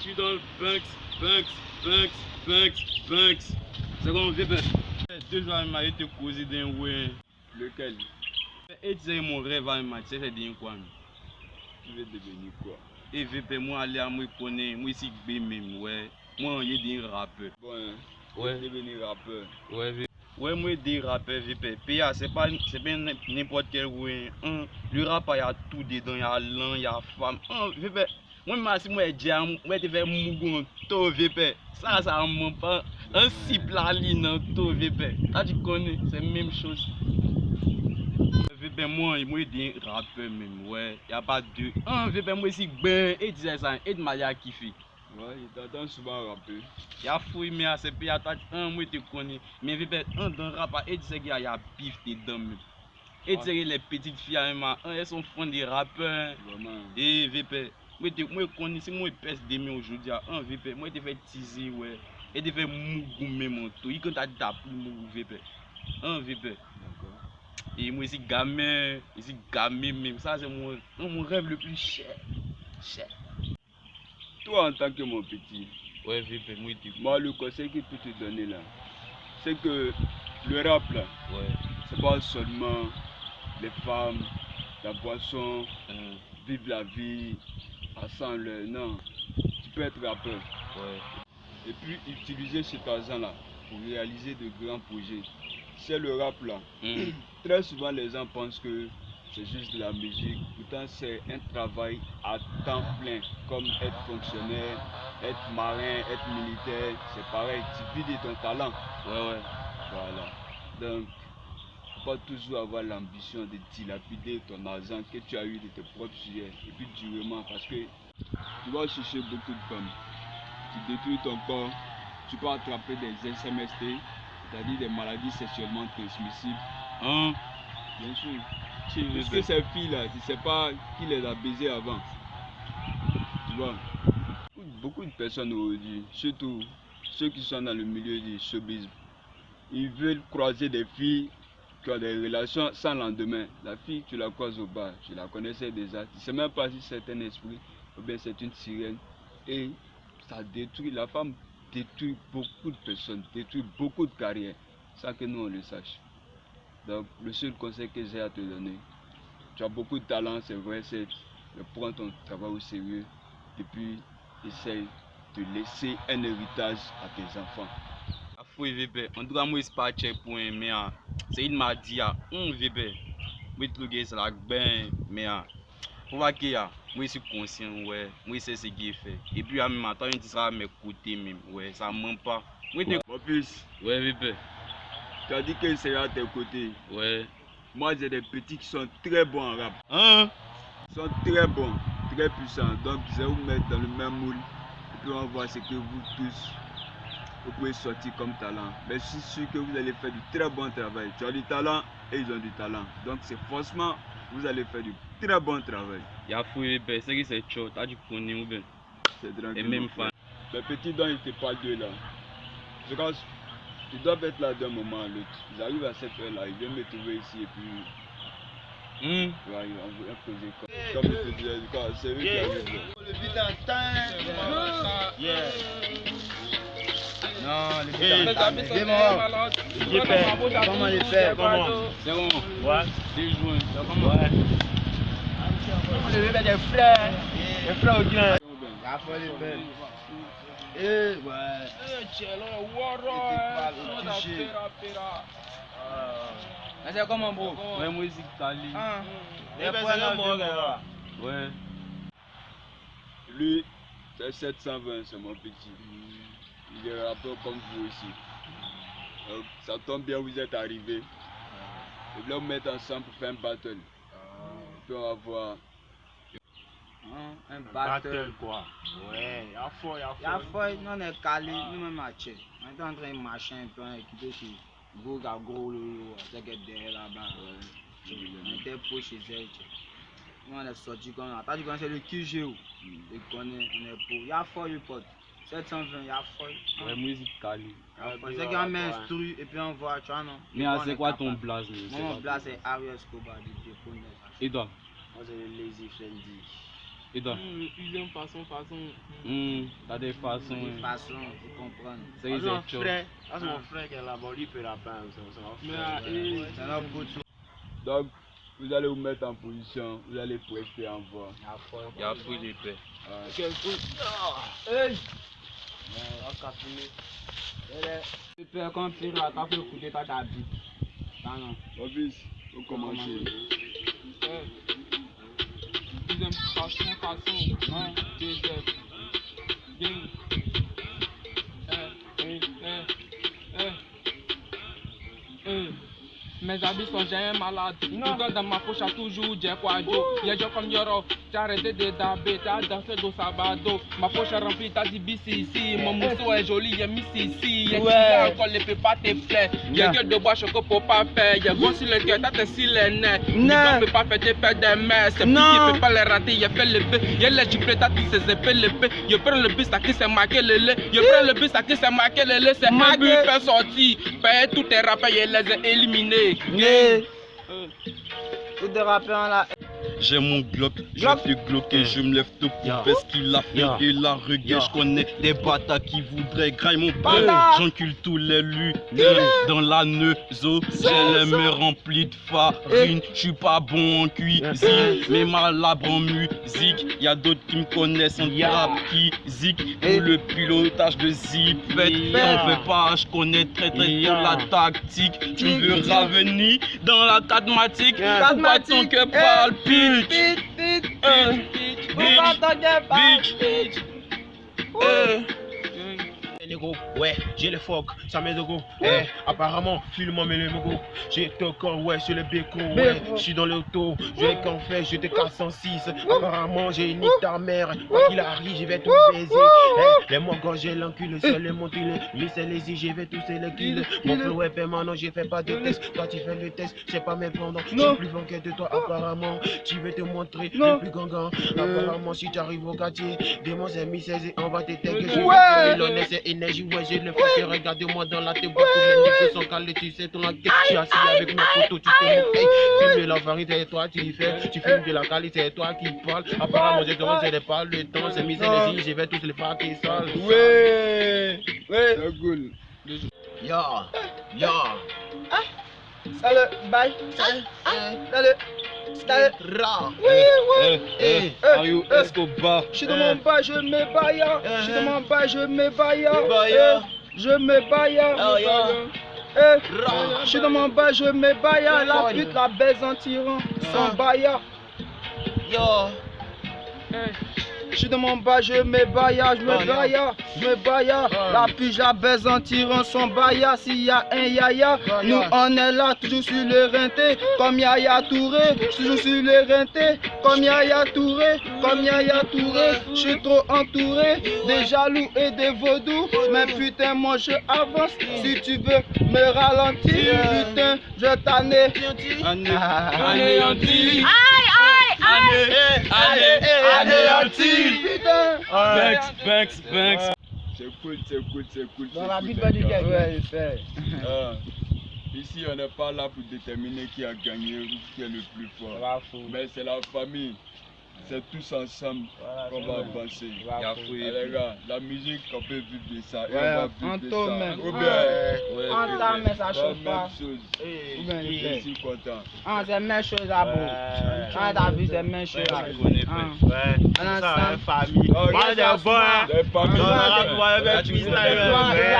suis dans le Banks. C'est comme VP. 2 jours, il m'a été causé d'un ouais. Lequel? Et tu sais, mon rêve à m'a dit, c'est de quoi? Tu veux devenir quoi? Et VP, moi, aller à moi connaître, moi ici, B même, ouais. Moi, il y a des rappeurs. Bon, hein? Ouais. Devenir rappeur. Ouais, VP. Ouais, moi, des rappeurs, VP. PA, c'est pas n'importe quel ouais. Le rap, il y a tout dedans, il y a l'an, il y a femme. VP. Moi, si moi, moi, je vais mougon, tout, VP. Ça me pas. Un cible à ligne, tout, VP. Ah, tu connais, c'est la même chose. VP, moi, des rappeurs même, ouais. Y a pas de. VP, moi, si ben, et disait ça, et de m'a kiffé. Ouais, il t'entend souvent rapper. Y'a fouille, mais c'est puis y'a moi, te connais. Mais VP, dans le rap, et disait qu'il y a bif dedans même. Et disait les petites filles, elles sont fans des rappeurs. Vraiment. Et VP, moi, connais, si moi, pèse d'aimer aujourd'hui, VP, moi, je fais teaser, ouais. Et je fais mougou même, tout. Il compte à taper mougou, VP. VP. D'accord. Et moi ici gamin même, ça c'est mon rêve le plus cher. Toi en tant que mon petit, Ouais, VP, moi le conseil que je peux te donner là, c'est que le rap là, ouais. c'est pas seulement les femmes, la boisson, vivre la vie à 100 l'heure, non. Tu peux être rappeur. Ouais. Et puis utiliser cet argent là pour réaliser de grands projets. C'est le rap là. Très souvent les gens pensent que c'est juste de la musique, pourtant c'est un travail à temps plein, comme être fonctionnaire, être marin, être militaire, c'est pareil, tu vis de ton talent. Ouais. Voilà. Donc, faut pas toujours avoir l'ambition de dilapider ton argent que tu as eu de tes propres sujets, et puis durement, parce que tu vas chercher beaucoup de femmes, tu détruis ton corps, tu peux attraper des SMST, c'est-à-dire des maladies sexuellement transmissibles. Bien sûr. Parce que ces filles-là, tu ne sais pas qui les a baisées avant. Tu vois. Beaucoup de personnes aujourd'hui, surtout ceux qui sont dans le milieu du showbiz, ils veulent croiser des filles qui ont des relations sans lendemain. La fille, tu la croises au bar, tu la connaissais déjà, tu ne sais même pas si c'est un esprit ou bien c'est une sirène. Et ça détruit, la femme détruit beaucoup de personnes, détruit beaucoup de carrières, sans que nous on le sache. Donc le seul conseil que j'ai à te donner, tu as beaucoup de talent, c'est vrai, c'est de prendre ton travail au sérieux et puis essaye de laisser un héritage à tes enfants. Fouille VP, en tout cas moi c'est pas checkpoint, mais c'est il m'a dit VP, moi tout le c'est la ben, mais pour voir qu'il y a, moi je suis conscient, ouais, moi c'est ce qui est fait. Et puis en même temps, il sera à mes côtés même, ouais, ça ment pas. Mon fils, ouais VP. Tu as dit qu'il sera à tes côtés. Ouais. Moi j'ai des petits qui sont très bons en rap. Ils sont très bons, très puissants. Donc je vais vous mettre dans le même moule. Et puis on va voir ce que vous tous, vous pouvez sortir comme talent. Mais je suis sûr que vous allez faire du très bon travail. Tu as du talent et ils ont du talent. Donc c'est forcément, vous allez faire du très bon travail. Y'a fouillé, c'est que c'est chaud, t'as du connais ou bien. C'est tranquille. Et même fan. Les petits dont ils te parlent d'eux là. Je pense ils doivent être là d'un moment à l'autre. Ils arrivent à cette heure là, ils viennent me trouver ici et puis. Ouais, ils vont poser comme je te disais, c'est eux qui arrivent là. Le beat en time. Non, le beat en time. Comment les faire? Comment? C'est bon. Ouais. C'est joué. Ouais. Le beat des fleurs. Des fleurs au grain. La folie belle. Ouais. C'est comment, bro? Ouais, musique Kali. Ouais. Lui, c'est 720, c'est mon petit. Il est rappeur comme vous aussi. Donc, ça tombe bien, vous êtes arrivés. Et là, vous mettre ensemble pour faire un battle. Puis on va voir. Un battle quoi. Ouais, y'a fort. Nous on est calé, nous-mêmes matchés. On est en train de marcher un peu, équipé sur gros, c'est que derrière là-bas. On était pour chez elle. Nous on est sorti comme ça. T'as dit qu'on c'est le QG. Et qu'on est pour. Y'a fort, le pote. 720, y'a fort. Ouais, musique Kali. C'est qu'on m'instruit et puis on voit, tu vois, non? Mais c'est quoi ton blaze? Mon blaze c'est Ariel Escobar du Dépôt. Et toi? Moi c'est le Lazy Fendi. Et donc, Plusieurs façons. t'as des façons. De toute façon, faut comprendre. C'est C'est mon exact. frère. Ah, c'est mon frère qui est là-bas. Lui, il peut rapper. C'est notre poteau. Donc, vous allez vous mettre en position, vous allez prester en voix. Il y a fruit de paix. Tu peux confirmer à ta fille écouter ta vie. Ah non. Office, vous commencez. Deuxième façon. Deuxième. Gang. Mes habits sont jamais malades. Tout dans ma poche a toujours des quadros. Y'a des comme Yoro. T'as arrêté de daber, t'as dansé dans Sabado. Ma poche est remplie, t'as dit bis ici. Mon mousseau est joli, y'a mis ici. Y'a encore les peux pas te plaire. Y'a gueule de bois, choco pour pas faire. Y'a gros sur le cœur, t'as tes si les nez. Ne peut pas faire des paires de mères. C'est petit, il peut pas les rater. Y'a fait le B. Y'a les giplets, t'as dit ses épées le B. Y'a prend le bus à qui s'est marqué le lait. Y'a prend le bus à qui s'est marqué le lait. C'est un but fait sortir. Paye tous tes rappeurs, y'a les a éliminés. Tous des rappeurs là. J'ai mon Glock, je fais glocker, je me lève tôt pour faire ce qu'il a fait et la regarde. Je connais des bâtards qui voudraient grailler mon père. J'encule tous les lutteurs dans la neuzo. J'ai les mains remplies de farine. Je suis pas bon en cuisine, mais malade en musique. Y'a d'autres qui me connaissent en rap qui zik. Pour le pilotage de zipette, t'en fais pas, je connais très bien la tactique. Tu veux revenir dans la mathématique, faut pas ton cœur palpite. Ouais, j'ai le phoque, ça m'aide au go. Apparemment, filme-moi mes logos. J'ai ton corps, ouais, sur le bécon. Ouais, je suis dans l'auto, j'ai qu'en fait, je te casse 106. Apparemment, j'ai nique ta mère. Quoi qu'il arrive, je vais tout baiser. Les mots quand j'ai l'encul, seul les montulés. Lui, c'est les y, je vais tous les kills. Mon flow est permanent, j'ai fait pas de test. Toi, tu fais le test, c'est pas mes pendants. Je suis plus banquet de toi, apparemment. Tu veux te montrer le plus gangan. Apparemment, si tu arrives au quartier, démon, c'est mis 16 et on va te taguer. Je vais te l'honneur, c'est énergie, ouais, j'ai le fait. Regarde-moi dans la tête, tous les négros sont calés, tu sais, ton enquête. Je suis assis avec mes photos, tu te moques. Filme la variété, c'est toi, tu fais. Tu filmes de la qualité, c'est toi qui parles. Apparemment, je te rends, pas le temps, c'est mis les je vais tous les faire qui sale. Ouais, c'est cool. Yo. Salut, bye. Salut. Ra. Mario Escobar. Je suis dans mon bas, je me baille. Je suis dans mon bas, je me baille. Je me baille. Je suis dans mon bas, je me baille. La pute, la baise en tirant. Sans baille. Je suis dans mon bas, je me baille, je me baille. La pute, la baise en tirant son baille. S'il y a un yaya, nous on est là, toujours sur le rinté. Comme Yaya Touré, toujours sur le rinté. Comme Yaya Touré, Je suis trop entouré des jaloux et des vaudous. Mais putain, moi je avance. Si tu veux me ralentir, putain, je t'en ai. Anéanti. Anéanti. Putain. Banks. C'est cool. Dans la vie les du gars. gars. Ouais, c'est. Ici, on n'est pas là pour déterminer qui a gagné ou qui est le plus fort. Mais c'est la famille. C'est tous ensemble qu'on va avancer. Les gars, la musique, on peut vivre de ça. Et on va vivre de ça. Ou bien, En mais ça chauffe pas. même chose. Ou bien, Je suis content. c'est la même chose à bout. T'as vu, c'est la même chose à bout. Ça, famille. Moi, des bons. Les familles. Tu vas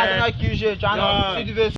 dans le QG, si tu veux